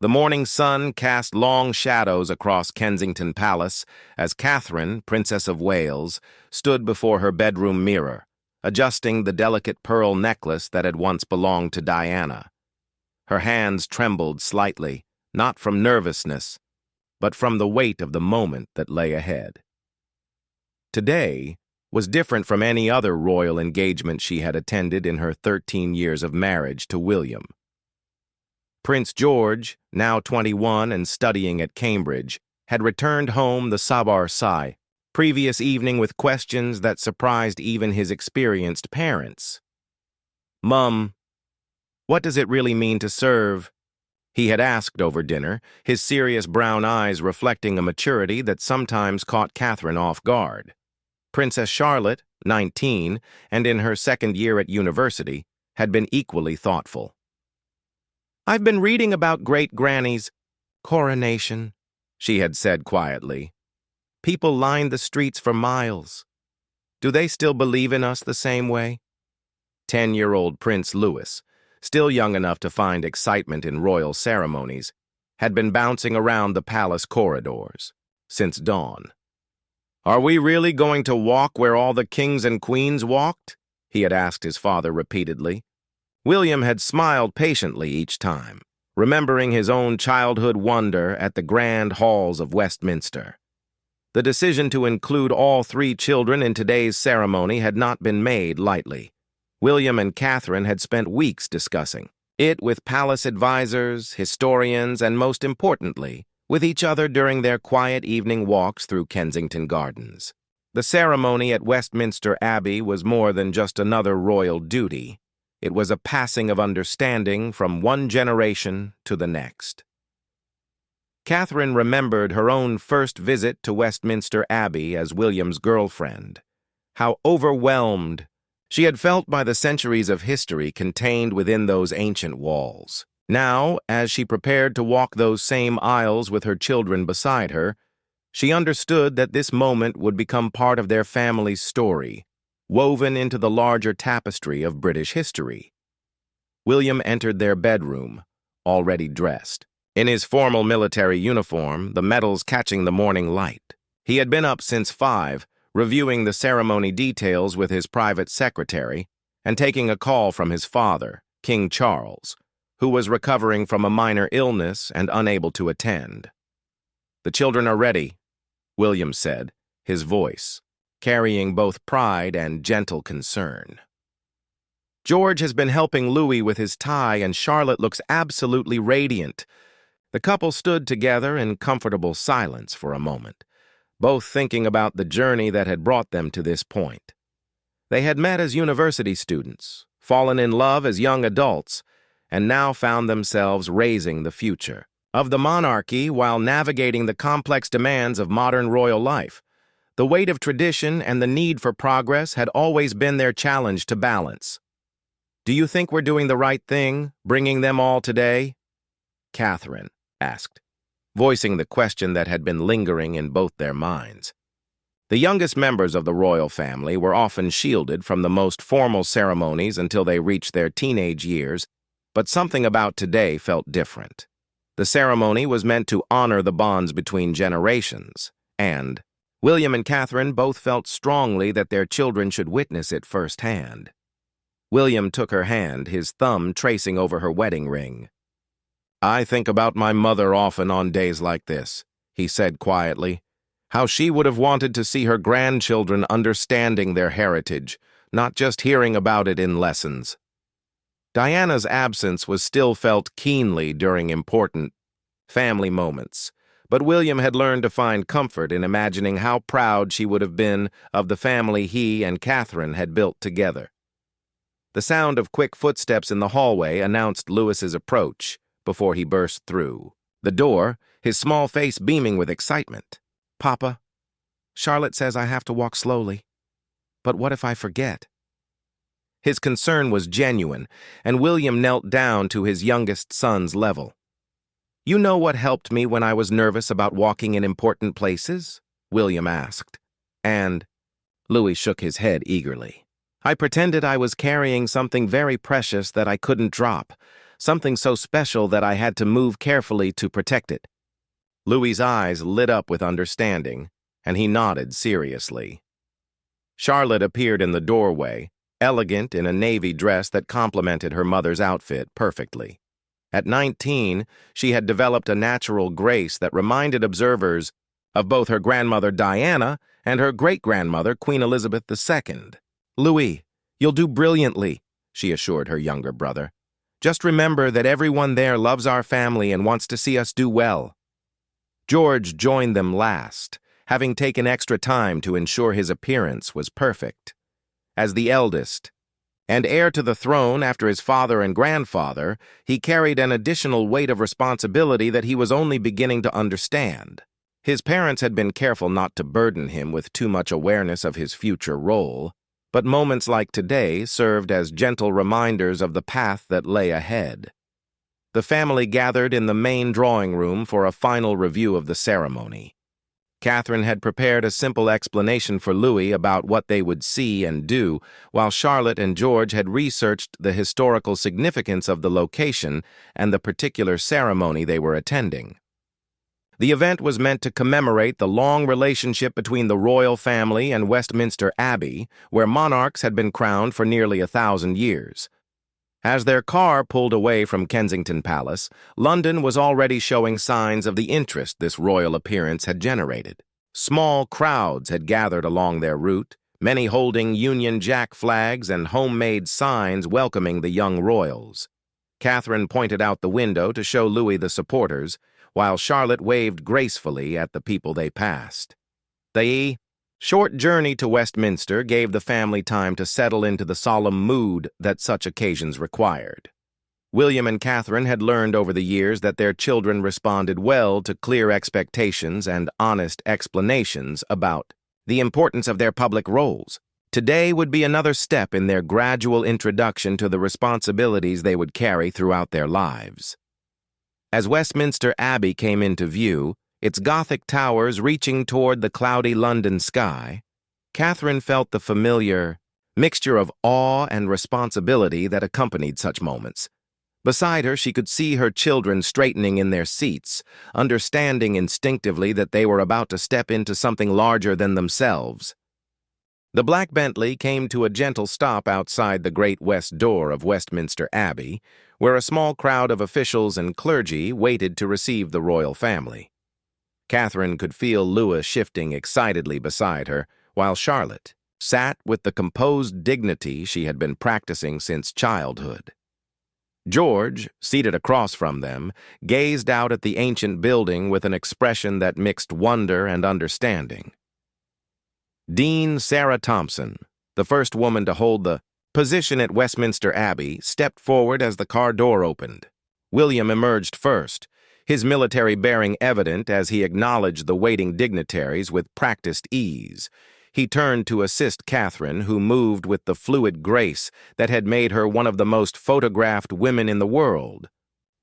The morning sun cast long shadows across Kensington Palace as Catherine, Princess of Wales, stood before her bedroom mirror, adjusting the delicate pearl necklace that had once belonged to Diana. Her hands trembled slightly, not from nervousness, but from the weight of the moment that lay ahead. Today was different from any other royal engagement she had attended in her 13 years of marriage to William. Prince George, now 21 and studying at Cambridge, had returned home the Sabar previous evening with questions that surprised even his experienced parents. "Mum, what does it really mean to serve?" he had asked over dinner, his serious brown eyes reflecting a maturity that sometimes caught Catherine off guard. Princess Charlotte, 19, and in her second year at university, had been equally thoughtful. "I've been reading about Great-Granny's coronation," she had said quietly. "People lined the streets for miles. Do they still believe in us the same way?" 10-year-old Prince Louis, still young enough to find excitement in royal ceremonies, had been bouncing around the palace corridors since dawn. "Are we really going to walk where all the kings and queens walked?" he had asked his father repeatedly. William had smiled patiently each time, remembering his own childhood wonder at the grand halls of Westminster. The decision to include all three children in today's ceremony had not been made lightly. William and Catherine had spent weeks discussing it with palace advisors, historians, and most importantly, with each other during their quiet evening walks through Kensington Gardens. The ceremony at Westminster Abbey was more than just another royal duty. It was a passing of understanding from one generation to the next. Catherine remembered her own first visit to Westminster Abbey as William's girlfriend. How overwhelmed she had felt by the centuries of history contained within those ancient walls. Now, as she prepared to walk those same aisles with her children beside her, she understood that this moment would become part of their family's story, woven into the larger tapestry of British history. William entered their bedroom, already dressed. In his formal military uniform, the medals catching the morning light. He had been up since 5, reviewing the ceremony details with his private secretary and taking a call from his father, King Charles, who was recovering from a minor illness and unable to attend. "The children are ready," William said, his voice carrying both pride and gentle concern. "George has been helping Louis with his tie, and Charlotte looks absolutely radiant." The couple stood together in comfortable silence for a moment, both thinking about the journey that had brought them to this point. They had met as university students, fallen in love as young adults, and now found themselves raising the future of the monarchy while navigating the complex demands of modern royal life. The weight of tradition and the need for progress had always been their challenge to balance. "Do you think we're doing the right thing, bringing them all today?" Catherine asked, voicing the question that had been lingering in both their minds. The youngest members of the royal family were often shielded from the most formal ceremonies until they reached their teenage years, but something about today felt different. The ceremony was meant to honor the bonds between generations, and William and Catherine both felt strongly that their children should witness it firsthand. William took her hand, his thumb tracing over her wedding ring. "I think about my mother often on days like this," he said quietly. "How she would have wanted to see her grandchildren understanding their heritage, not just hearing about it in lessons." Diana's absence was still felt keenly during important family moments, but William had learned to find comfort in imagining how proud she would have been of the family he and Catherine had built together. The sound of quick footsteps in the hallway announced Louis's approach before he burst through the door, his small face beaming with excitement. "Papa, Charlotte says I have to walk slowly. But what if I forget?" His concern was genuine, and William knelt down to his youngest son's level. "You know what helped me when I was nervous about walking in important places?" William asked. "And—" Louis shook his head eagerly. "I pretended I was carrying something very precious that I couldn't drop, something so special that I had to move carefully to protect it." Louis's eyes lit up with understanding, and he nodded seriously. Charlotte appeared in the doorway, elegant in a navy dress that complemented her mother's outfit perfectly. At 19, she had developed a natural grace that reminded observers of both her grandmother Diana and her great-grandmother Queen Elizabeth II. "Louis, you'll do brilliantly," she assured her younger brother. "Just remember that everyone there loves our family and wants to see us do well." George joined them last, having taken extra time to ensure his appearance was perfect. As the eldest, and heir to the throne after his father and grandfather, he carried an additional weight of responsibility that he was only beginning to understand. His parents had been careful not to burden him with too much awareness of his future role, but moments like today served as gentle reminders of the path that lay ahead. The family gathered in the main drawing room for a final review of the ceremony. Catherine had prepared a simple explanation for Louis about what they would see and do, while Charlotte and George had researched the historical significance of the location and the particular ceremony they were attending. The event was meant to commemorate the long relationship between the royal family and Westminster Abbey, where monarchs had been crowned for nearly 1,000 years. As their car pulled away from Kensington Palace, London was already showing signs of the interest this royal appearance had generated. Small crowds had gathered along their route, many holding Union Jack flags and homemade signs welcoming the young royals. Catherine pointed out the window to show Louis the supporters, while Charlotte waved gracefully at the people they passed. The short journey to Westminster gave the family time to settle into the solemn mood that such occasions required. William and Catherine had learned over the years that their children responded well to clear expectations and honest explanations about the importance of their public roles. Today would be another step in their gradual introduction to the responsibilities they would carry throughout their lives. As Westminster Abbey came into view, its Gothic towers reaching toward the cloudy London sky, Catherine felt the familiar mixture of awe and responsibility that accompanied such moments. Beside her, she could see her children straightening in their seats, understanding instinctively that they were about to step into something larger than themselves. The black Bentley came to a gentle stop outside the great west door of Westminster Abbey, where a small crowd of officials and clergy waited to receive the royal family. Catherine could feel Louis shifting excitedly beside her, while Charlotte sat with the composed dignity she had been practicing since childhood. George, seated across from them, gazed out at the ancient building with an expression that mixed wonder and understanding. Dean Sarah Thompson, the first woman to hold the position at Westminster Abbey, stepped forward as the car door opened. William emerged first, his military bearing evident as he acknowledged the waiting dignitaries with practiced ease. He turned to assist Catherine, who moved with the fluid grace that had made her one of the most photographed women in the world.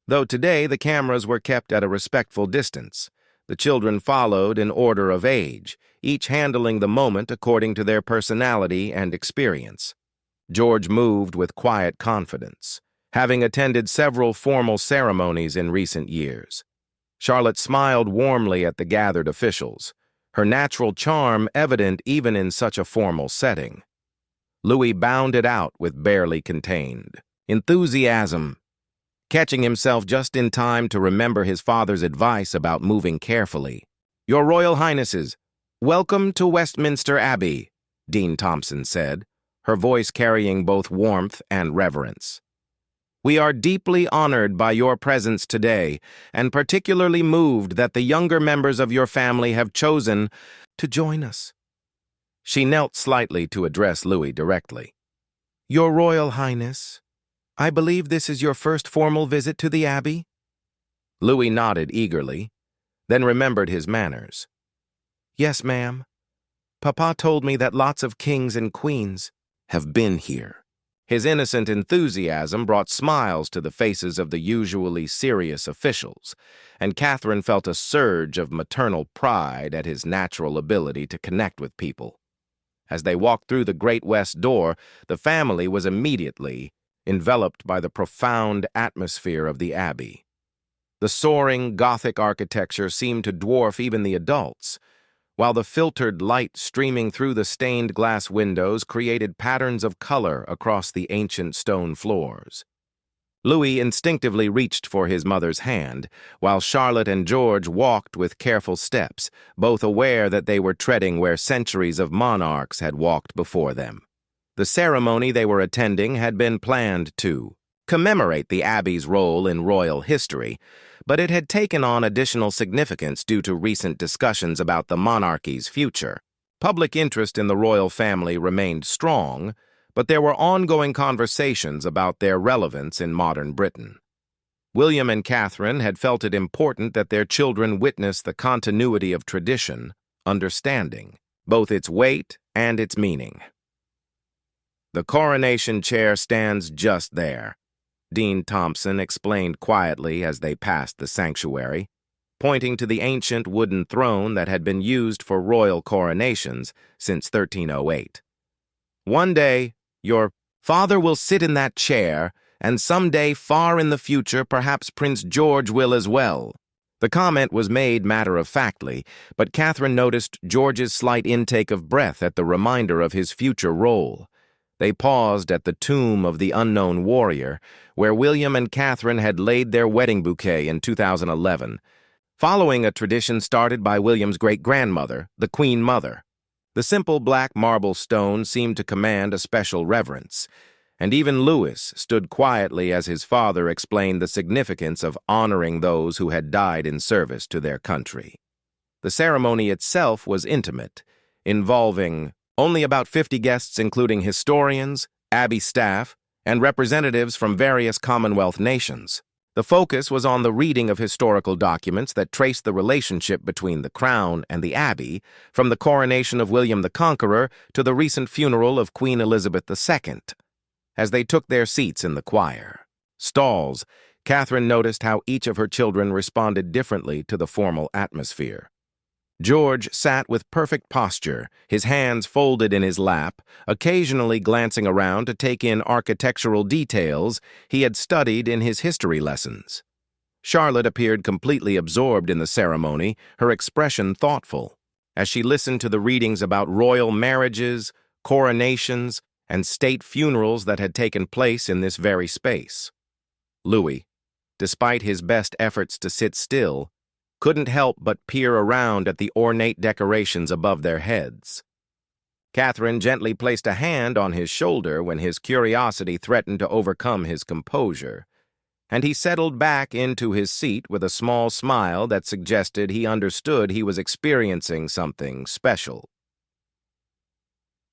Though today the cameras were kept at a respectful distance, the children followed in order of age, each handling the moment according to their personality and experience. George moved with quiet confidence, having attended several formal ceremonies in recent years. Charlotte smiled warmly at the gathered officials, her natural charm evident even in such a formal setting. Louis bounded out with barely contained enthusiasm, catching himself just in time to remember his father's advice about moving carefully. "Your Royal Highnesses, welcome to Westminster Abbey," Dean Thompson said, her voice carrying both warmth and reverence. "We are deeply honored by your presence today, and particularly moved that the younger members of your family have chosen to join us." She knelt slightly to address Louis directly. "Your Royal Highness, I believe this is your first formal visit to the Abbey?" Louis nodded eagerly, then remembered his manners. "Yes, ma'am. Papa told me that lots of kings and queens have been here." His innocent enthusiasm brought smiles to the faces of the usually serious officials, and Catherine felt a surge of maternal pride at his natural ability to connect with people. As they walked through the Great West Door, the family was immediately enveloped by the profound atmosphere of the abbey. The soaring Gothic architecture seemed to dwarf even the adults, while the filtered light streaming through the stained glass windows created patterns of color across the ancient stone floors. Louis instinctively reached for his mother's hand, while Charlotte and George walked with careful steps, both aware that they were treading where centuries of monarchs had walked before them. The ceremony they were attending had been planned to commemorate the abbey's role in royal history, but it had taken on additional significance due to recent discussions about the monarchy's future. Public interest in the royal family remained strong, but there were ongoing conversations about their relevance in modern Britain. William and Catherine had felt it important that their children witness the continuity of tradition, understanding both its weight and its meaning. "The coronation chair stands just there," Dean Thompson explained quietly as they passed the sanctuary, pointing to the ancient wooden throne that had been used for royal coronations since 1308. "One day, your father will sit in that chair, and someday far in the future perhaps Prince George will as well." The comment was made matter-of-factly, but Catherine noticed George's slight intake of breath at the reminder of his future role. They paused at the tomb of the unknown warrior, where William and Catherine had laid their wedding bouquet in 2011, following a tradition started by William's great-grandmother, the Queen Mother. The simple black marble stone seemed to command a special reverence, and even Louis stood quietly as his father explained the significance of honoring those who had died in service to their country. The ceremony itself was intimate, involving only about 50 guests, including historians, abbey staff, and representatives from various Commonwealth nations. The focus was on the reading of historical documents that traced the relationship between the crown and the abbey, from the coronation of William the Conqueror to the recent funeral of Queen Elizabeth II. As they took their seats in the choir stalls, Catherine noticed how each of her children responded differently to the formal atmosphere. George sat with perfect posture, his hands folded in his lap, occasionally glancing around to take in architectural details he had studied in his history lessons. Charlotte appeared completely absorbed in the ceremony, her expression thoughtful, as she listened to the readings about royal marriages, coronations, and state funerals that had taken place in this very space. Louis, despite his best efforts to sit still, couldn't help but peer around at the ornate decorations above their heads. Catherine gently placed a hand on his shoulder when his curiosity threatened to overcome his composure, and he settled back into his seat with a small smile that suggested he understood he was experiencing something special.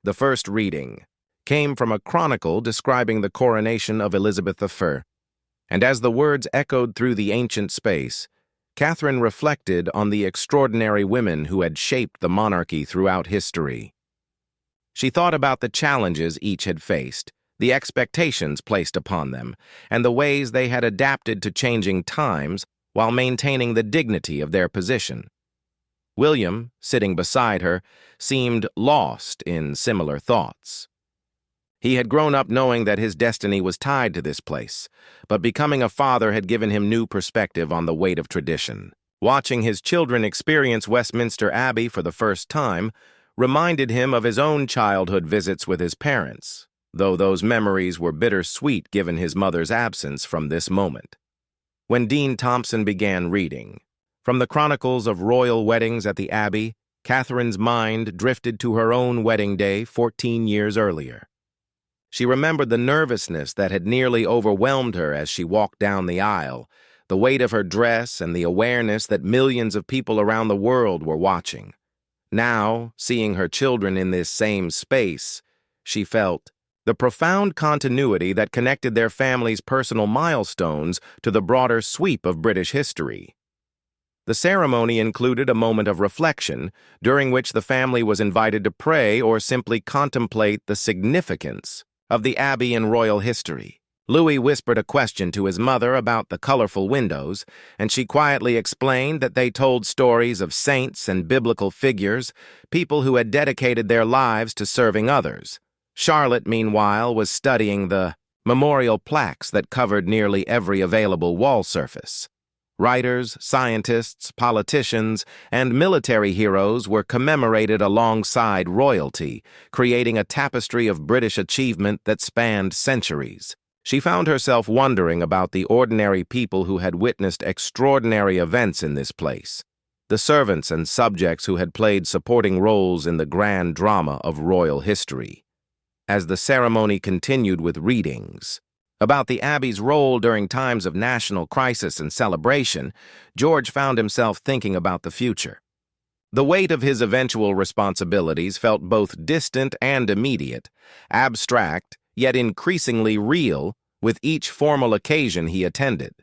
The first reading came from a chronicle describing the coronation of Elizabeth I, and as the words echoed through the ancient space, Catherine reflected on the extraordinary women who had shaped the monarchy throughout history. She thought about the challenges each had faced, the expectations placed upon them, and the ways they had adapted to changing times while maintaining the dignity of their position. William, sitting beside her, seemed lost in similar thoughts. He had grown up knowing that his destiny was tied to this place, but becoming a father had given him new perspective on the weight of tradition. Watching his children experience Westminster Abbey for the first time reminded him of his own childhood visits with his parents, though those memories were bittersweet given his mother's absence from this moment. When Dean Thompson began reading from the chronicles of royal weddings at the Abbey, Catherine's mind drifted to her own wedding day 14 years earlier. She remembered the nervousness that had nearly overwhelmed her as she walked down the aisle, the weight of her dress and the awareness that millions of people around the world were watching. Now, seeing her children in this same space, she felt the profound continuity that connected their family's personal milestones to the broader sweep of British history. The ceremony included a moment of reflection, during which the family was invited to pray or simply contemplate the significance of the Abbey in royal history. Louis whispered a question to his mother about the colorful windows, and she quietly explained that they told stories of saints and biblical figures, people who had dedicated their lives to serving others. Charlotte, meanwhile, was studying the memorial plaques that covered nearly every available wall surface. Writers, scientists, politicians, and military heroes were commemorated alongside royalty, creating a tapestry of British achievement that spanned centuries. She found herself wondering about the ordinary people who had witnessed extraordinary events in this place, the servants and subjects who had played supporting roles in the grand drama of royal history. As the ceremony continued with readings about the Abbey's role during times of national crisis and celebration, George found himself thinking about the future. The weight of his eventual responsibilities felt both distant and immediate, abstract, yet increasingly real with each formal occasion he attended.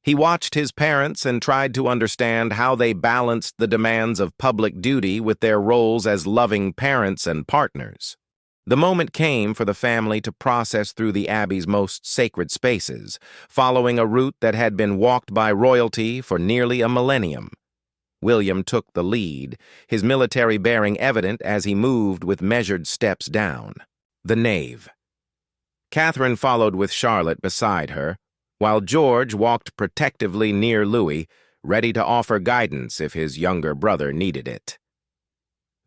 He watched his parents and tried to understand how they balanced the demands of public duty with their roles as loving parents and partners. The moment came for the family to process through the Abbey's most sacred spaces, following a route that had been walked by royalty for nearly a millennium. William took the lead, his military bearing evident as he moved with measured steps down the nave. Catherine followed with Charlotte beside her, while George walked protectively near Louis, ready to offer guidance if his younger brother needed it.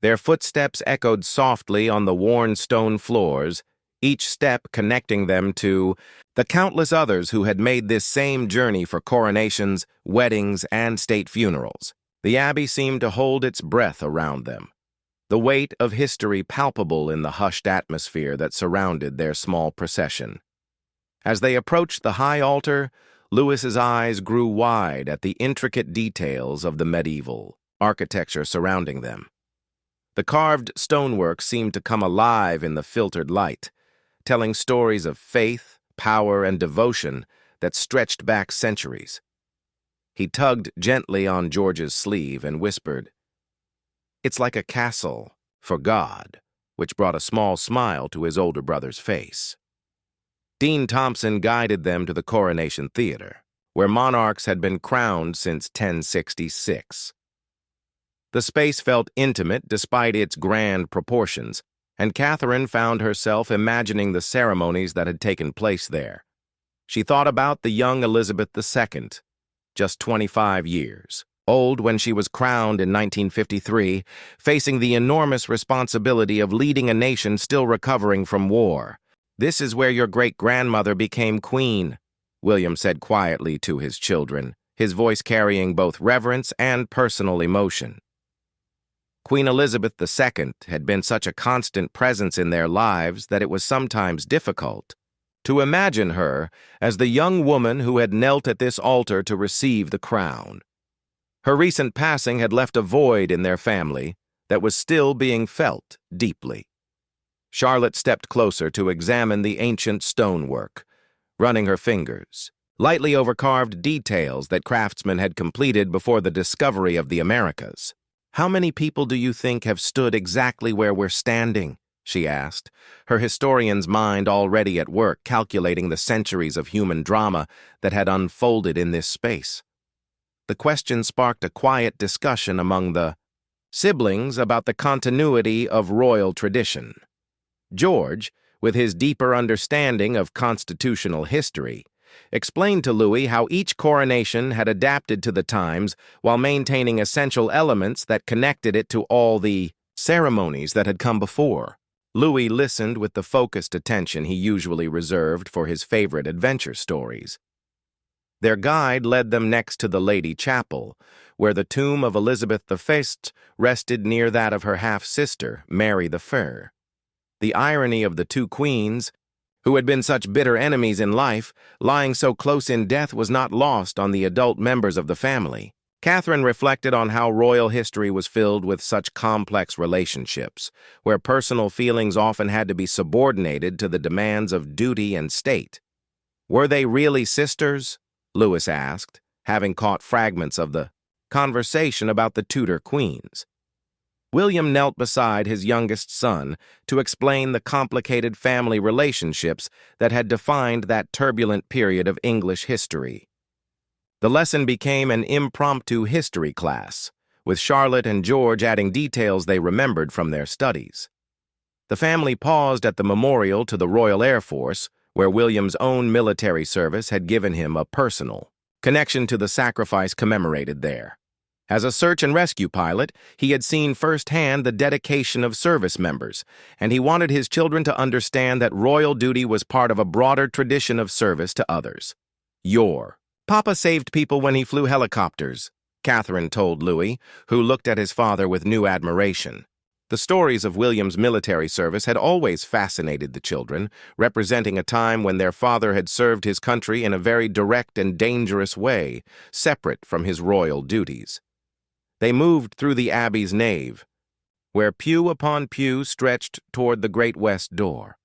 Their footsteps echoed softly on the worn stone floors, each step connecting them to the countless others who had made this same journey for coronations, weddings, and state funerals. The Abbey seemed to hold its breath around them, the weight of history palpable in the hushed atmosphere that surrounded their small procession. As they approached the high altar, Louis's eyes grew wide at the intricate details of the medieval architecture surrounding them. The carved stonework seemed to come alive in the filtered light, telling stories of faith, power, and devotion that stretched back centuries. He tugged gently on George's sleeve and whispered, "It's like a castle for God," which brought a small smile to his older brother's face. Dean Thompson guided them to the Coronation Theater, where monarchs had been crowned since 1066. The space felt intimate despite its grand proportions, and Catherine found herself imagining the ceremonies that had taken place there. She thought about the young Elizabeth II, just 25 years old when she was crowned in 1953, facing the enormous responsibility of leading a nation still recovering from war. "This is where your great-grandmother became queen," William said quietly to his children, his voice carrying both reverence and personal emotion. Queen Elizabeth II had been such a constant presence in their lives that it was sometimes difficult to imagine her as the young woman who had knelt at this altar to receive the crown. Her recent passing had left a void in their family that was still being felt deeply. Charlotte stepped closer to examine the ancient stonework, running her fingers lightly over carved details that craftsmen had completed before the discovery of the Americas. "How many people do you think have stood exactly where we're standing?" she asked, her historian's mind already at work calculating the centuries of human drama that had unfolded in this space. The question sparked a quiet discussion among the siblings about the continuity of royal tradition. George, with his deeper understanding of constitutional history, explained to Louis how each coronation had adapted to the times while maintaining essential elements that connected it to all the ceremonies that had come before. Louis listened with the focused attention he usually reserved for his favorite adventure stories. Their guide led them next to the Lady Chapel, where the tomb of Elizabeth I rested near that of her half-sister, Mary the Fair. The irony of the two queens, who had been such bitter enemies in life, lying so close in death was not lost on the adult members of the family. Catherine reflected on how royal history was filled with such complex relationships, where personal feelings often had to be subordinated to the demands of duty and state. "Were they really sisters?" Louis asked, having caught fragments of the conversation about the Tudor queens. William knelt beside his youngest son to explain the complicated family relationships that had defined that turbulent period of English history. The lesson became an impromptu history class, with Charlotte and George adding details they remembered from their studies. The family paused at the memorial to the Royal Air Force, where William's own military service had given him a personal connection to the sacrifice commemorated there. As a search and rescue pilot, he had seen firsthand the dedication of service members, and he wanted his children to understand that royal duty was part of a broader tradition of service to others. Papa saved people when he flew helicopters, Catherine told Louis, who looked at his father with new admiration. The stories of William's military service had always fascinated the children, representing a time when their father had served his country in a very direct and dangerous way, separate from his royal duties. They moved through the Abbey's nave, where pew upon pew stretched toward the great west door.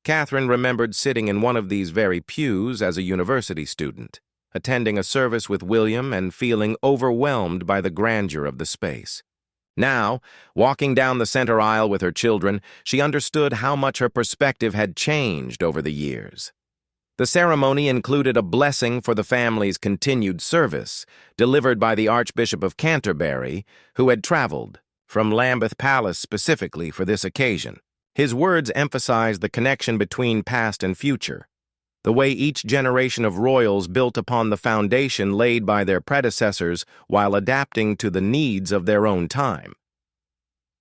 Catherine remembered sitting in one of these very pews as a university student, attending a service with William and feeling overwhelmed by the grandeur of the space. Now, walking down the center aisle with her children, she understood how much her perspective had changed over the years. The ceremony included a blessing for the family's continued service, delivered by the Archbishop of Canterbury, who had traveled from Lambeth Palace specifically for this occasion. His words emphasized the connection between past and future, the way each generation of royals built upon the foundation laid by their predecessors while adapting to the needs of their own time.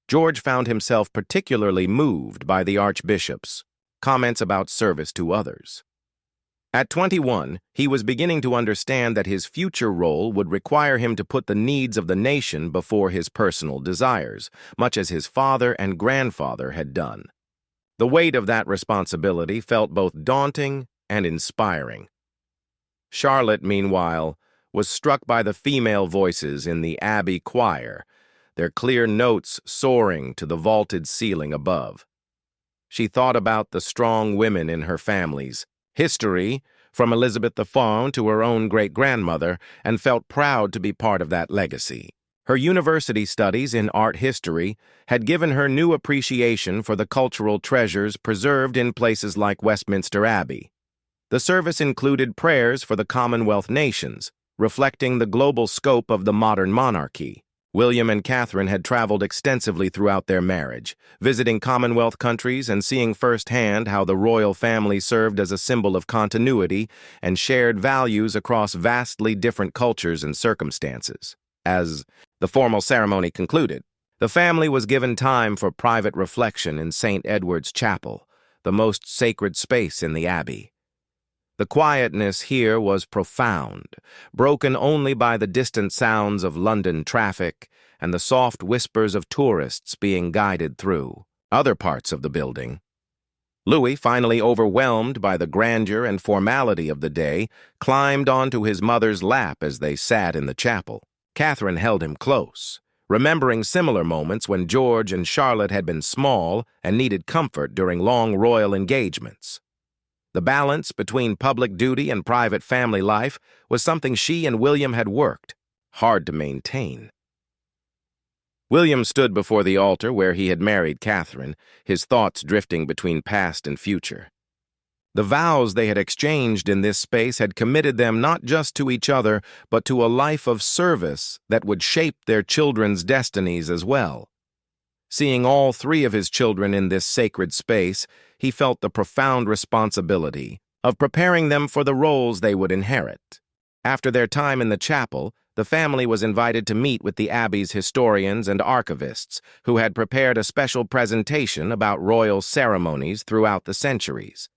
George found himself particularly moved by the Archbishop's comments about service to others. At 21, he was beginning to understand that his future role would require him to put the needs of the nation before his personal desires, much as his father and grandfather had done. The weight of that responsibility felt both daunting and inspiring. Charlotte, meanwhile, was struck by the female voices in the Abbey choir, their clear notes soaring to the vaulted ceiling above. She thought about the strong women in her family's history, from Elizabeth the Fawn to her own great-grandmother, and felt proud to be part of that legacy. Her university studies in art history had given her new appreciation for the cultural treasures preserved in places like Westminster Abbey. The service included prayers for the Commonwealth nations, reflecting the global scope of the modern monarchy. William and Catherine had traveled extensively throughout their marriage, visiting Commonwealth countries and seeing firsthand how the royal family served as a symbol of continuity and shared values across vastly different cultures and circumstances. As the formal ceremony concluded, the family was given time for private reflection in St. Edward's Chapel, the most sacred space in the Abbey. The quietness here was profound, broken only by the distant sounds of London traffic and the soft whispers of tourists being guided through other parts of the building. Louis, finally overwhelmed by the grandeur and formality of the day, climbed onto his mother's lap as they sat in the chapel. Catherine held him close, remembering similar moments when George and Charlotte had been small and needed comfort during long royal engagements. The balance between public duty and private family life was something she and William had worked hard to maintain. William stood before the altar where he had married Catherine, his thoughts drifting between past and future. The vows they had exchanged in this space had committed them not just to each other, but to a life of service that would shape their children's destinies as well. Seeing all three of his children in this sacred space, he felt the profound responsibility of preparing them for the roles they would inherit. After their time in the chapel, the family was invited to meet with the Abbey's historians and archivists, who had prepared a special presentation about royal ceremonies throughout the centuries.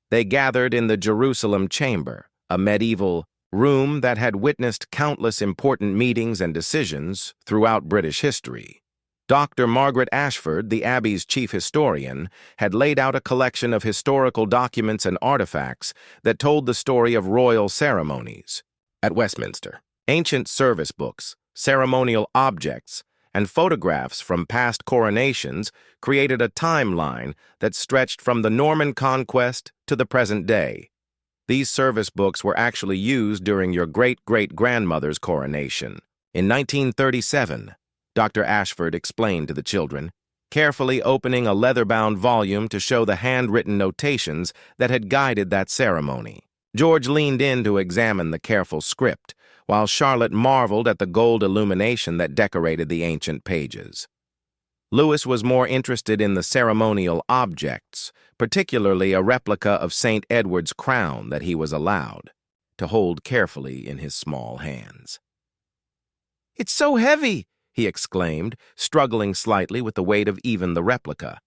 They gathered in the Jerusalem Chamber, a medieval room that had witnessed countless important meetings and decisions throughout British history. Dr. Margaret Ashford, the Abbey's chief historian, had laid out a collection of historical documents and artifacts that told the story of royal ceremonies at Westminster. Ancient service books, ceremonial objects, and photographs from past coronations created a timeline that stretched from the Norman conquest to the present day. These service books were actually used during your great-great-grandmother's coronation. In 1937, Dr. Ashford explained to the children, carefully opening a leather-bound volume to show the handwritten notations that had guided that ceremony. George leaned in to examine the careful script, while Charlotte marveled at the gold illumination that decorated the ancient pages. Lewis was more interested in the ceremonial objects, particularly a replica of St. Edward's crown that he was allowed to hold carefully in his small hands. "It's so heavy!" he exclaimed, struggling slightly with the weight of even the replica.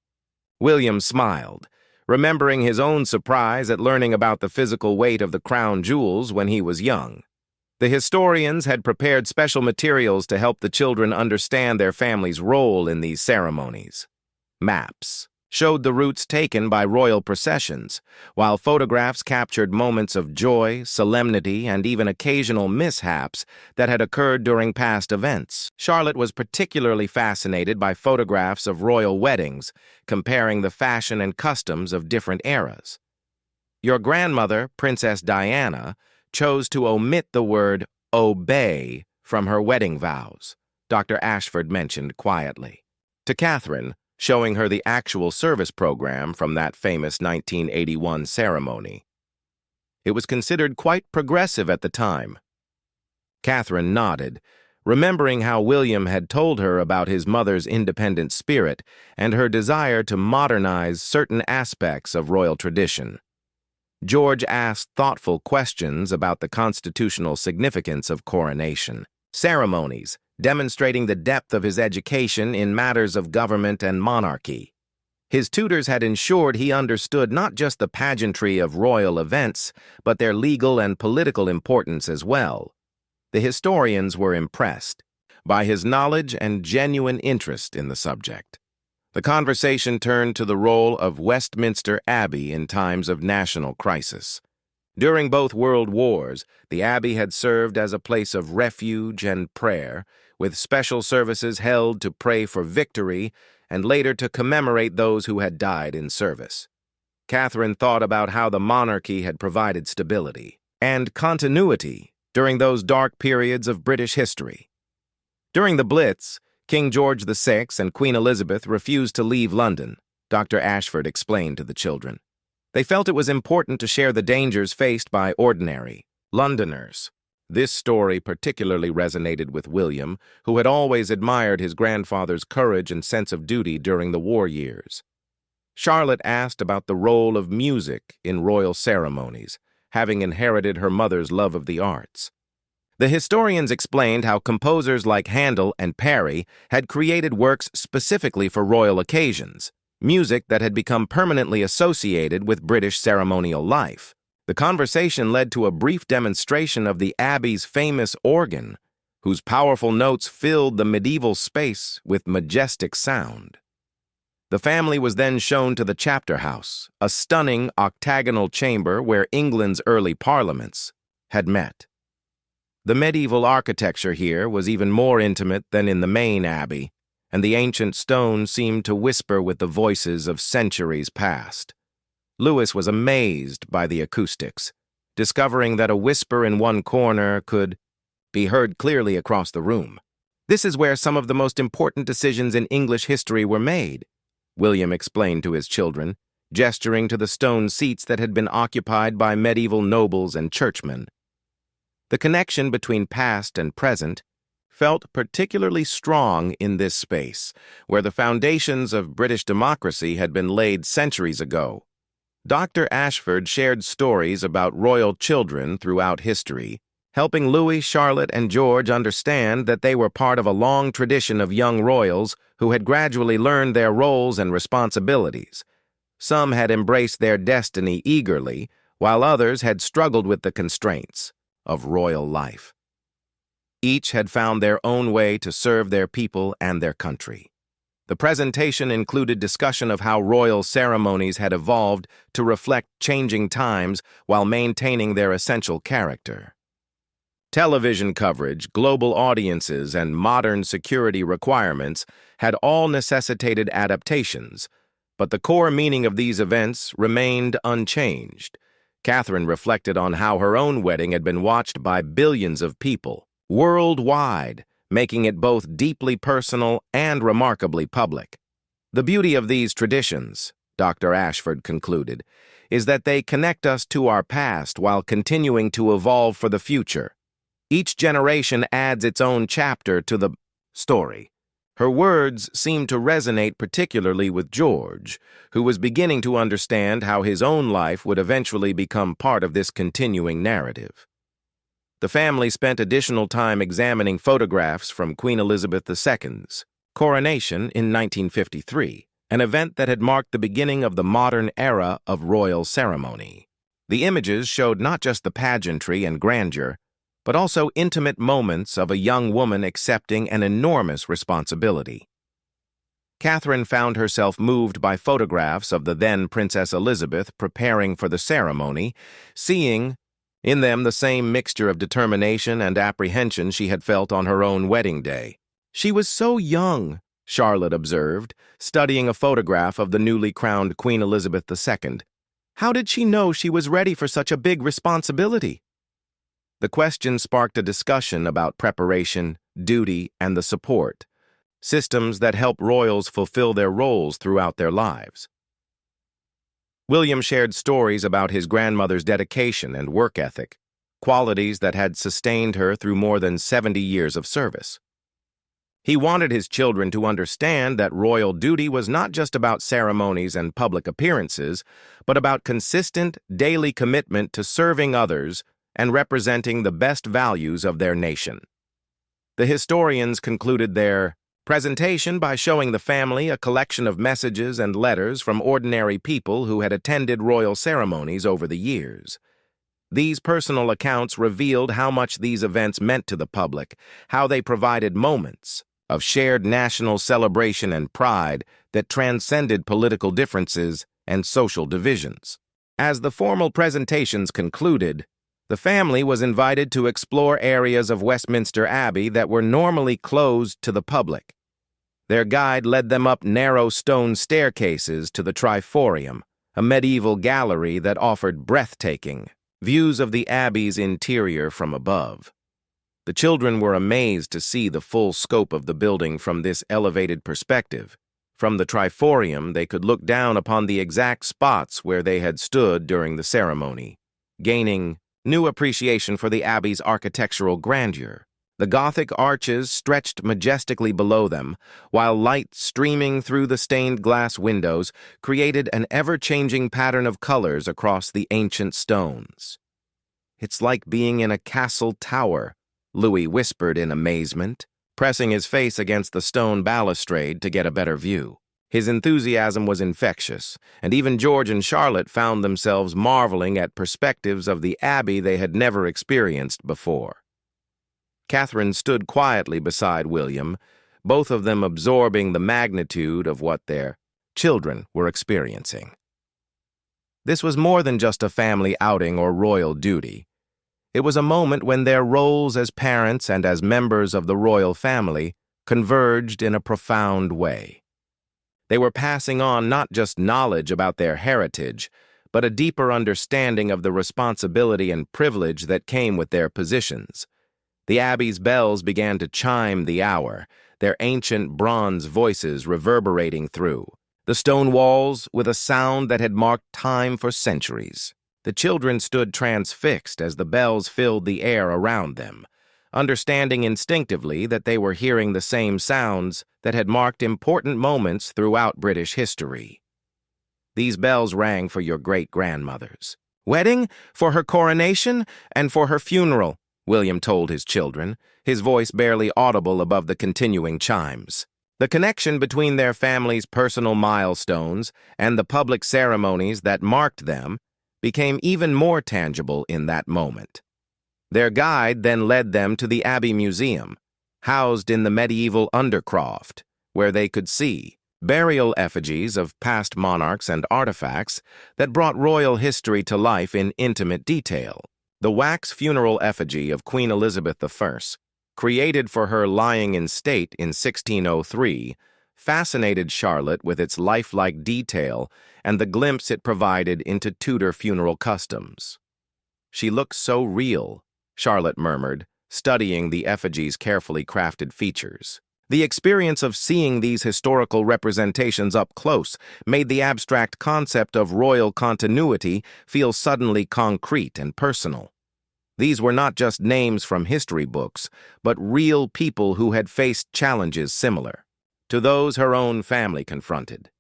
William smiled, remembering his own surprise at learning about the physical weight of the crown jewels when he was young. The historians had prepared special materials to help the children understand their family's role in these ceremonies. Maps showed the routes taken by royal processions, while photographs captured moments of joy, solemnity, and even occasional mishaps that had occurred during past events. Charlotte was particularly fascinated by photographs of royal weddings, comparing the fashion and customs of different eras. "Your grandmother, Princess Diana, chose to omit the word obey from her wedding vows," Dr. Ashford mentioned quietly. To Catherine, showing her the actual service program from that famous 1981 ceremony. It was considered quite progressive at the time. Catherine nodded, remembering how William had told her about his mother's independent spirit and her desire to modernize certain aspects of royal tradition. George asked thoughtful questions about the constitutional significance of coronation ceremonies, demonstrating the depth of his education in matters of government and monarchy. His tutors had ensured he understood not just the pageantry of royal events, but their legal and political importance as well. The historians were impressed by his knowledge and genuine interest in the subject. The conversation turned to the role of Westminster Abbey in times of national crisis. During both world wars, the Abbey had served as a place of refuge and prayer, with special services held to pray for victory and later to commemorate those who had died in service. Catherine thought about how the monarchy had provided stability and continuity during those dark periods of British history. During the Blitz, King George VI and Queen Elizabeth refused to leave London, Dr. Ashford explained to the children. They felt it was important to share the dangers faced by ordinary Londoners. This story particularly resonated with William, who had always admired his grandfather's courage and sense of duty during the war years. Charlotte asked about the role of music in royal ceremonies, having inherited her mother's love of the arts. The historians explained how composers like Handel and Parry had created works specifically for royal occasions, music that had become permanently associated with British ceremonial life. The conversation led to a brief demonstration of the Abbey's famous organ, whose powerful notes filled the medieval space with majestic sound. The family was then shown to the chapter house, a stunning octagonal chamber where England's early parliaments had met. The medieval architecture here was even more intimate than in the main abbey, and the ancient stone seemed to whisper with the voices of centuries past. Lewis was amazed by the acoustics, discovering that a whisper in one corner could be heard clearly across the room. "This is where some of the most important decisions in English history were made," William explained to his children, gesturing to the stone seats that had been occupied by medieval nobles and churchmen. The connection between past and present felt particularly strong in this space, where the foundations of British democracy had been laid centuries ago. Dr. Ashford shared stories about royal children throughout history, helping Louis, Charlotte, and George understand that they were part of a long tradition of young royals who had gradually learned their roles and responsibilities. Some had embraced their destiny eagerly, while others had struggled with the constraints of royal life. Each had found their own way to serve their people and their country. The presentation included discussion of how royal ceremonies had evolved to reflect changing times while maintaining their essential character. Television coverage, global audiences, and modern security requirements had all necessitated adaptations, but the core meaning of these events remained unchanged. Catherine reflected on how her own wedding had been watched by billions of people worldwide, making it both deeply personal and remarkably public. The beauty of these traditions, Dr. Ashford concluded, is that they connect us to our past while continuing to evolve for the future. Each generation adds its own chapter to the story. Her words seemed to resonate particularly with George, who was beginning to understand how his own life would eventually become part of this continuing narrative. The family spent additional time examining photographs from Queen Elizabeth II's coronation in 1953, an event that had marked the beginning of the modern era of royal ceremony. The images showed not just the pageantry and grandeur, but also intimate moments of a young woman accepting an enormous responsibility. Catherine found herself moved by photographs of the then Princess Elizabeth preparing for the ceremony, seeing in them the same mixture of determination and apprehension she had felt on her own wedding day. "She was so young," Charlotte observed, studying a photograph of the newly crowned Queen Elizabeth II. "How did she know she was ready for such a big responsibility?" The question sparked a discussion about preparation, duty, and the support, systems that help royals fulfill their roles throughout their lives. William shared stories about his grandmother's dedication and work ethic, qualities that had sustained her through more than 70 years of service. He wanted his children to understand that royal duty was not just about ceremonies and public appearances, but about consistent, daily commitment to serving others and representing the best values of their nation. The historians concluded their presentation by showing the family a collection of messages and letters from ordinary people who had attended royal ceremonies over the years. These personal accounts revealed how much these events meant to the public, how they provided moments of shared national celebration and pride that transcended political differences and social divisions. As the formal presentations concluded, the family was invited to explore areas of Westminster Abbey that were normally closed to the public. Their guide led them up narrow stone staircases to the Triforium, a medieval gallery that offered breathtaking views of the Abbey's interior from above. The children were amazed to see the full scope of the building from this elevated perspective. From the Triforium, they could look down upon the exact spots where they had stood during the ceremony, gaining new appreciation for the Abbey's architectural grandeur. The Gothic arches stretched majestically below them, while light streaming through the stained glass windows created an ever-changing pattern of colors across the ancient stones. "It's like being in a castle tower," Louis whispered in amazement, pressing his face against the stone balustrade to get a better view. His enthusiasm was infectious, and even George and Charlotte found themselves marveling at perspectives of the Abbey they had never experienced before. Catherine stood quietly beside William, both of them absorbing the magnitude of what their children were experiencing. This was more than just a family outing or royal duty. It was a moment when their roles as parents and as members of the royal family converged in a profound way. They were passing on not just knowledge about their heritage, but a deeper understanding of the responsibility and privilege that came with their positions. The Abbey's bells began to chime the hour, their ancient bronze voices reverberating through the stone walls with a sound that had marked time for centuries. The children stood transfixed as the bells filled the air around them, understanding instinctively that they were hearing the same sounds that had marked important moments throughout British history. These bells rang for your great-grandmother's wedding, for her coronation, and for her funeral, William told his children, his voice barely audible above the continuing chimes. The connection between their family's personal milestones and the public ceremonies that marked them became even more tangible in that moment. Their guide then led them to the Abbey Museum, housed in the medieval undercroft, where they could see burial effigies of past monarchs and artifacts that brought royal history to life in intimate detail. The wax funeral effigy of Queen Elizabeth I, created for her lying in state in 1603, fascinated Charlotte with its lifelike detail and the glimpse it provided into Tudor funeral customs. "She looks so real," Charlotte murmured, studying the effigy's carefully crafted features. The experience of seeing these historical representations up close made the abstract concept of royal continuity feel suddenly concrete and personal. These were not just names from history books, but real people who had faced challenges similar. to those her own family confronted.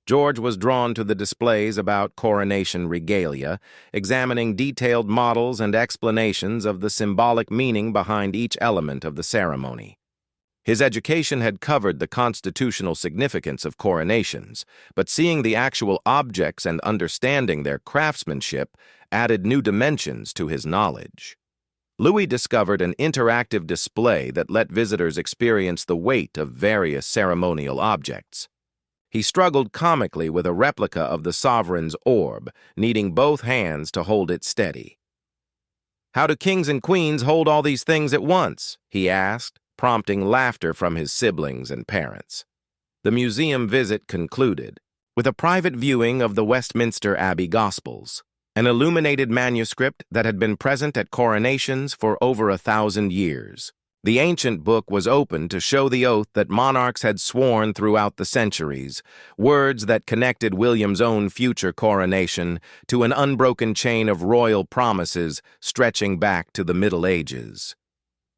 George was drawn to the displays about coronation regalia, examining detailed models and explanations of the symbolic meaning behind each element of the ceremony. His education had covered the constitutional significance of coronations, but seeing the actual objects and understanding their craftsmanship added new dimensions to his knowledge. Louis discovered an interactive display that let visitors experience the weight of various ceremonial objects. He struggled comically with a replica of the sovereign's orb, needing both hands to hold it steady. "How do kings and queens hold all these things at once?" he asked, prompting laughter from his siblings and parents. The museum visit concluded with a private viewing of the Westminster Abbey Gospels, an illuminated manuscript that had been present at coronations for over 1,000 years. The ancient book was opened to show the oath that monarchs had sworn throughout the centuries, words that connected William's own future coronation to an unbroken chain of royal promises stretching back to the Middle Ages.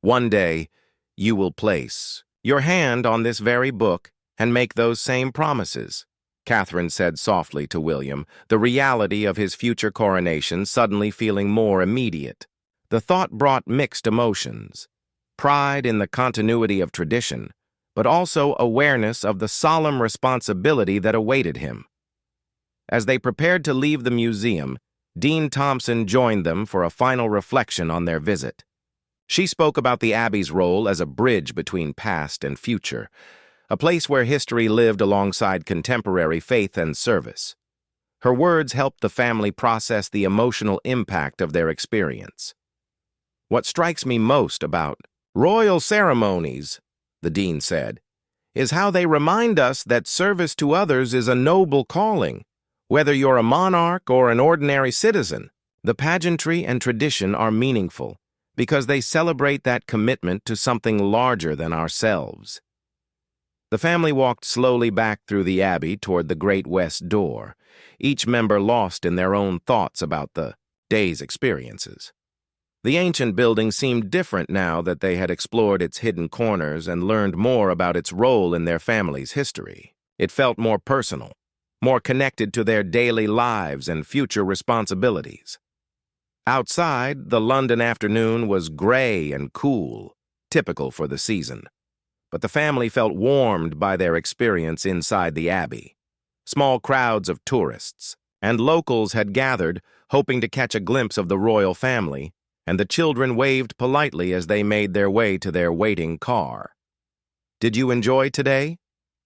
"One day, you will place your hand on this very book and make those same promises," Catherine said softly to William, the reality of his future coronation suddenly feeling more immediate. The thought brought mixed emotions. Pride in the continuity of tradition, but also awareness of the solemn responsibility that awaited him. As they prepared to leave the museum, Dean Thompson joined them for a final reflection on their visit. She spoke about the Abbey's role as a bridge between past and future, a place where history lived alongside contemporary faith and service. Her words helped the family process the emotional impact of their experience. "What strikes me most about royal ceremonies," the dean said, "is how they remind us that service to others is a noble calling, whether you're a monarch or an ordinary citizen. The pageantry and tradition are meaningful because they celebrate that commitment to something larger than ourselves." The family walked slowly back through the Abbey toward the great west door, each member lost in their own thoughts about the day's experiences. The ancient building seemed different now that they had explored its hidden corners and learned more about its role in their family's history. It felt more personal, more connected to their daily lives and future responsibilities. Outside, the London afternoon was gray and cool, typical for the season. But the family felt warmed by their experience inside the Abbey. Small crowds of tourists and locals had gathered, hoping to catch a glimpse of the royal family, and the children waved politely as they made their way to their waiting car. "Did you enjoy today?"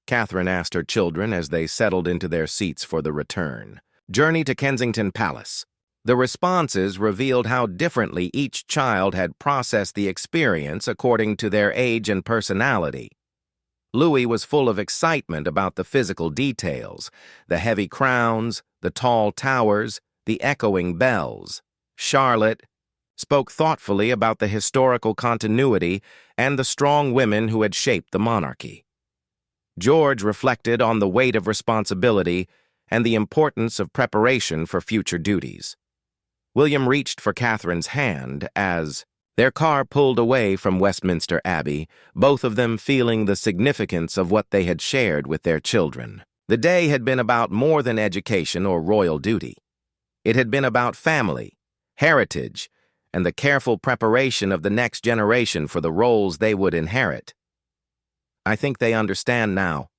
Catherine asked her children as they settled into their seats for the return journey to Kensington Palace. The responses revealed how differently each child had processed the experience according to their age and personality. Louis was full of excitement about the physical details, the heavy crowns, the tall towers, the echoing bells. Charlotte spoke thoughtfully about the historical continuity and the strong women who had shaped the monarchy. George reflected on the weight of responsibility and the importance of preparation for future duties. William reached for Catherine's hand as their car pulled away from Westminster Abbey, both of them feeling the significance of what they had shared with their children. The day had been about more than education or royal duty. It had been about family, heritage, and the careful preparation of the next generation for the roles they would inherit. "I think they understand now,"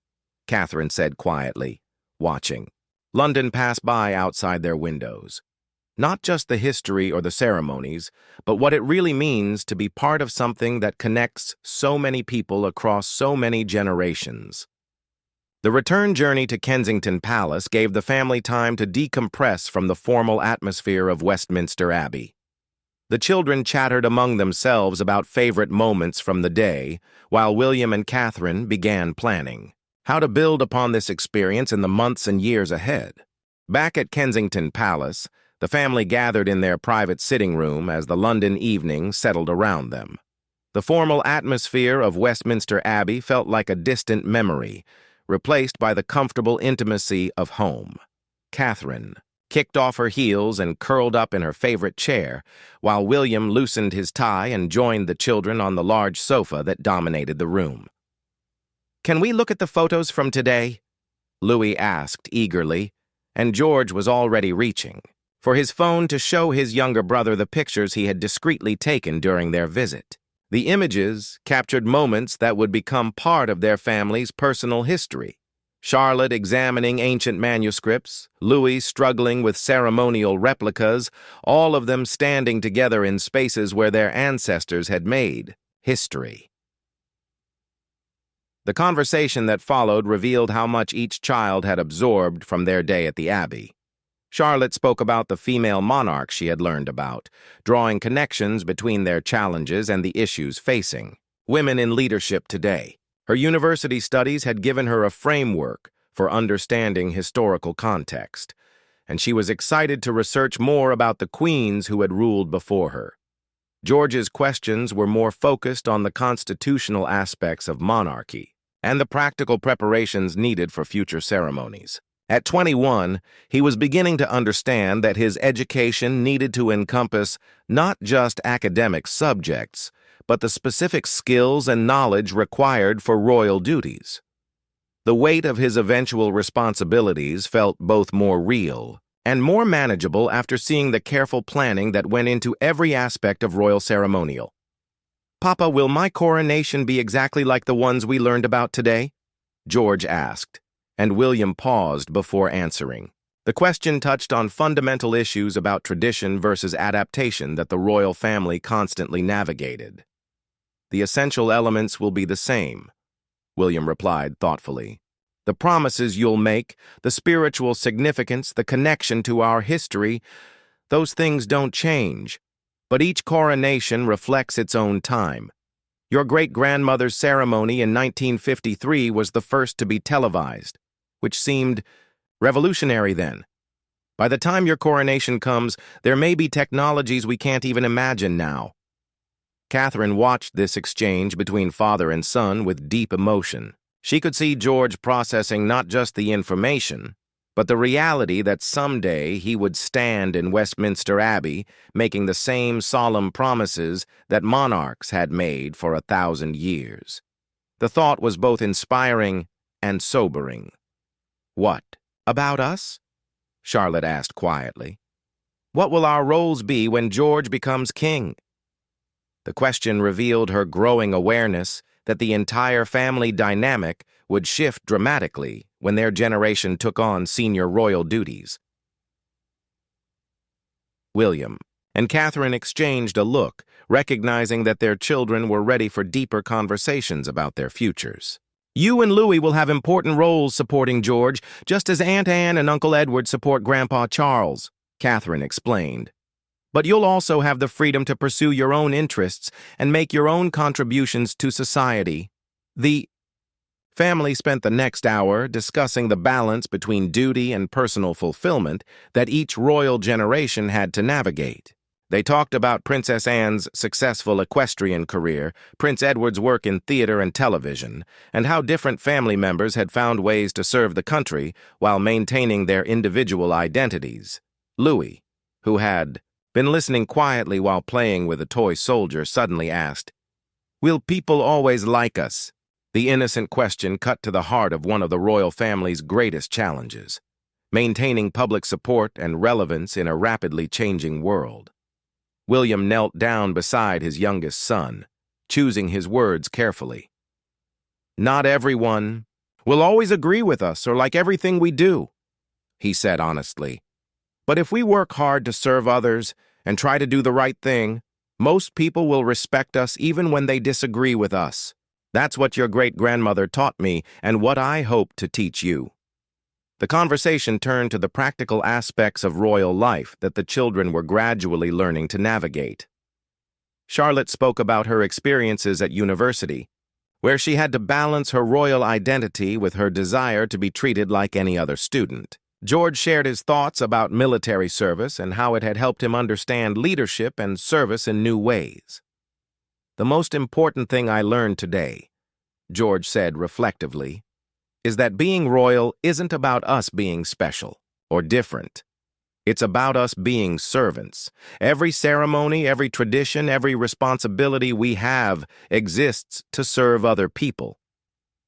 Catherine said quietly, watching London pass by outside their windows. Not just the history or the ceremonies, but what it really means to be part of something that connects so many people across so many generations. The return journey to Kensington Palace gave the family time to decompress from the formal atmosphere of Westminster Abbey. The children chattered among themselves about favorite moments from the day, while William and Catherine began planning how to build upon this experience in the months and years ahead. Back at Kensington Palace, the family gathered in their private sitting room as the London evening settled around them. The formal atmosphere of Westminster Abbey felt like a distant memory, replaced by the comfortable intimacy of home. Catherine kicked off her heels and curled up in her favorite chair, while William loosened his tie and joined the children on the large sofa that dominated the room. Can we look at the photos from today? Louis asked eagerly, and George was already reaching for his phone to show his younger brother the pictures he had discreetly taken during their visit. The images captured moments that would become part of their family's personal history. Charlotte examining ancient manuscripts, Louis struggling with ceremonial replicas, all of them standing together in spaces where their ancestors had made history. The conversation that followed revealed how much each child had absorbed from their day at the Abbey. Charlotte spoke about the female monarchs she had learned about, drawing connections between their challenges and the issues facing women in leadership today. Her university studies had given her a framework for understanding historical context, and she was excited to research more about the queens who had ruled before her. George's questions were more focused on the constitutional aspects of monarchy and the practical preparations needed for future ceremonies. At 21, he was beginning to understand that his education needed to encompass not just academic subjects, but the specific skills and knowledge required for royal duties. The weight of his eventual responsibilities felt both more real and more manageable after seeing the careful planning that went into every aspect of royal ceremonial. "Papa, will my coronation be exactly like the ones we learned about today?" George asked, and William paused before answering. The question touched on fundamental issues about tradition versus adaptation that the royal family constantly navigated. "The essential elements will be the same," William replied thoughtfully. "The promises you'll make, the spiritual significance, the connection to our history, those things don't change. But each coronation reflects its own time. Your great-grandmother's ceremony in 1953 was the first to be televised, which seemed revolutionary then. By the time your coronation comes, there may be technologies we can't even imagine now." Catherine watched this exchange between father and son with deep emotion. She could see George processing not just the information, but the reality that someday he would stand in Westminster Abbey making the same solemn promises that monarchs had made for 1,000 years. The thought was both inspiring and sobering. "What about us?" Charlotte asked quietly. "What will our roles be when George becomes king?" The question revealed her growing awareness that the entire family dynamic would shift dramatically when their generation took on senior royal duties. William and Catherine exchanged a look, recognizing that their children were ready for deeper conversations about their futures. "You and Louis will have important roles supporting George, just as Aunt Anne and Uncle Edward support Grandpa Charles," Catherine explained. "But you'll also have the freedom to pursue your own interests and make your own contributions to society." The family spent the next hour discussing the balance between duty and personal fulfillment that each royal generation had to navigate. They talked about Princess Anne's successful equestrian career, Prince Edward's work in theater and television, and how different family members had found ways to serve the country while maintaining their individual identities. Louis, who had been listening quietly while playing with a toy soldier, suddenly asked, "Will people always like us?" The innocent question cut to the heart of one of the royal family's greatest challenges, maintaining public support and relevance in a rapidly changing world. William knelt down beside his youngest son, choosing his words carefully. "Not everyone will always agree with us or like everything we do," he said honestly. "But if we work hard to serve others and try to do the right thing, most people will respect us even when they disagree with us. That's what your great-grandmother taught me and what I hope to teach you." The conversation turned to the practical aspects of royal life that the children were gradually learning to navigate. Charlotte spoke about her experiences at university, where she had to balance her royal identity with her desire to be treated like any other student. George shared his thoughts about military service and how it had helped him understand leadership and service in new ways. "The most important thing I learned today," George said reflectively, "is that being royal isn't about us being special or different. It's about us being servants. Every ceremony, every tradition, every responsibility we have exists to serve other people.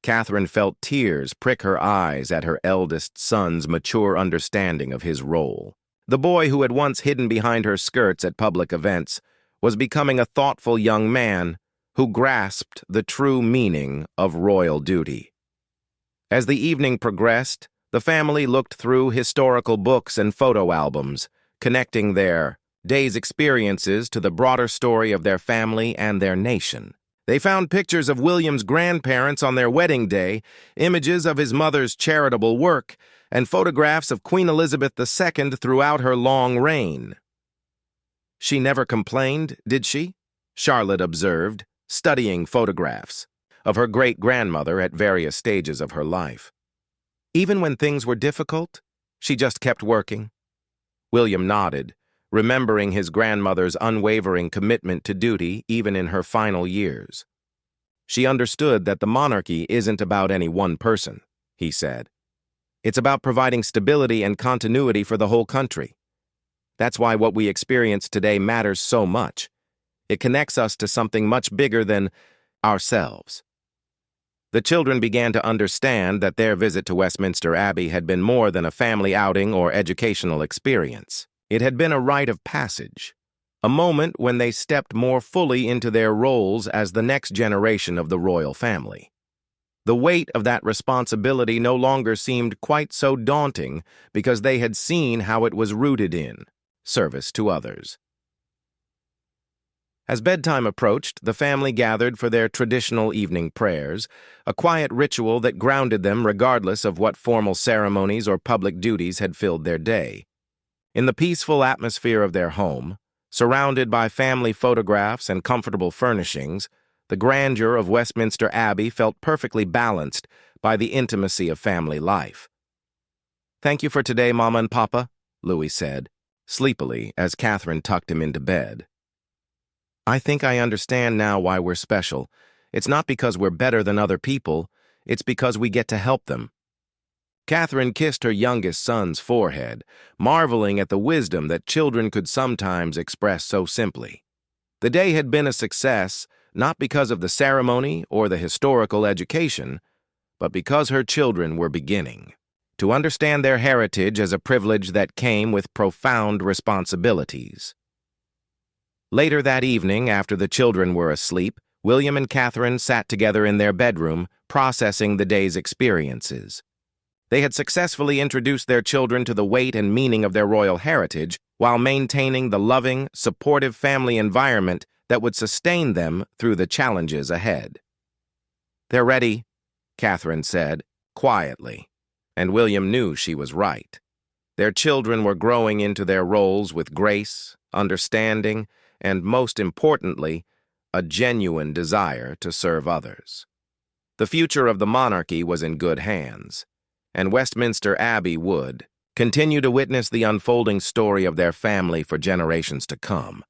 Catherine felt tears prick her eyes at her eldest son's mature understanding of his role. The boy who had once hidden behind her skirts at public events was becoming a thoughtful young man who grasped the true meaning of royal duty. As the evening progressed, the family looked through historical books and photo albums, connecting their day's experiences to the broader story of their family and their nation. They found pictures of William's grandparents on their wedding day, images of his mother's charitable work, and photographs of Queen Elizabeth II throughout her long reign. "She never complained, did she?" Charlotte observed, studying photographs of her great-grandmother at various stages of her life. "Even when things were difficult, she just kept working?" William nodded, remembering his grandmother's unwavering commitment to duty even in her final years. "She understood that the monarchy isn't about any one person," he said. "It's about providing stability and continuity for the whole country. That's why what we experience today matters so much. It connects us to something much bigger than ourselves." The children began to understand that their visit to Westminster Abbey had been more than a family outing or educational experience. It had been a rite of passage, a moment when they stepped more fully into their roles as the next generation of the royal family. The weight of that responsibility no longer seemed quite so daunting because they had seen how it was rooted in service to others. As bedtime approached, the family gathered for their traditional evening prayers, a quiet ritual that grounded them regardless of what formal ceremonies or public duties had filled their day. In the peaceful atmosphere of their home, surrounded by family photographs and comfortable furnishings, the grandeur of Westminster Abbey felt perfectly balanced by the intimacy of family life. "Thank you for today, Mama and Papa," Louis said, sleepily as Catherine tucked him into bed. "I think I understand now why we're special. It's not because we're better than other people, it's because we get to help them." Catherine kissed her youngest son's forehead, marveling at the wisdom that children could sometimes express so simply. The day had been a success, not because of the ceremony or the historical education, but because her children were beginning to understand their heritage as a privilege that came with profound responsibilities. Later that evening, after the children were asleep, William and Catherine sat together in their bedroom, processing the day's experiences. They had successfully introduced their children to the weight and meaning of their royal heritage while maintaining the loving, supportive family environment that would sustain them through the challenges ahead. "They're ready," Catherine said, quietly, and William knew she was right. Their children were growing into their roles with grace, understanding, and, most importantly, a genuine desire to serve others. The future of the monarchy was in good hands, and Westminster Abbey would continue to witness the unfolding story of their family for generations to come.